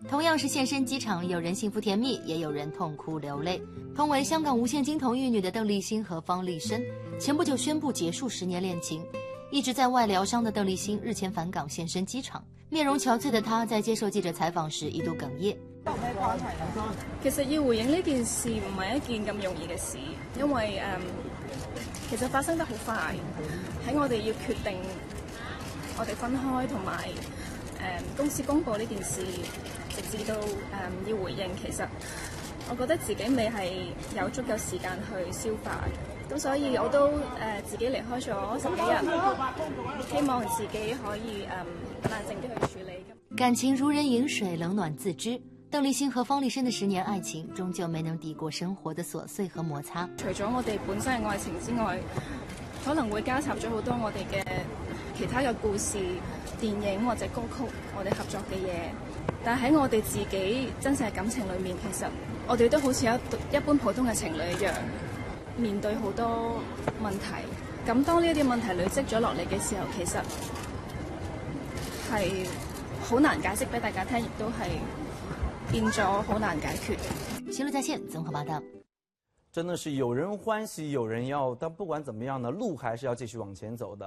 同样是现身机场，有人幸福甜蜜，也有人痛哭流泪。同为香港无线金童玉女的邓丽欣和方力申，前不久宣布結束10年戀情。一直在外療傷的鄧麗欣日前返港現身機場，面容憔悴的她在接受記者採訪時一度哽咽。其實要回應呢件事唔係一件咁容易嘅事，因為其實發生得好快，喺我哋要決定我哋分開同埋公司公佈呢件事，直至到要回應，其實我覺得自己未係有足夠時間去消化，咁所以我都自己離開咗10幾日，希望自己可以冷靜啲去處理。感情如人飲水，冷暖自知。鄧麗欣和方力申的10年愛情，終究沒能抵過生活的瑣碎和摩擦。除咗我哋本身嘅愛情之外，可能會加插咗好多我哋嘅其他嘅故事、電影或者歌曲，我哋合作嘅嘢。但喺我哋自己真實嘅感情裏面，其實我哋都好似一般普通嘅情侶一樣，面對好多問題。咁當呢一啲問題累積咗落嚟嘅時候，其實係好難解釋俾大家聽，亦都係變咗好難解決。新路在線綜合報道。真的是有人歡喜有人憂，但不管怎麼樣呢，路還是要繼續往前走的。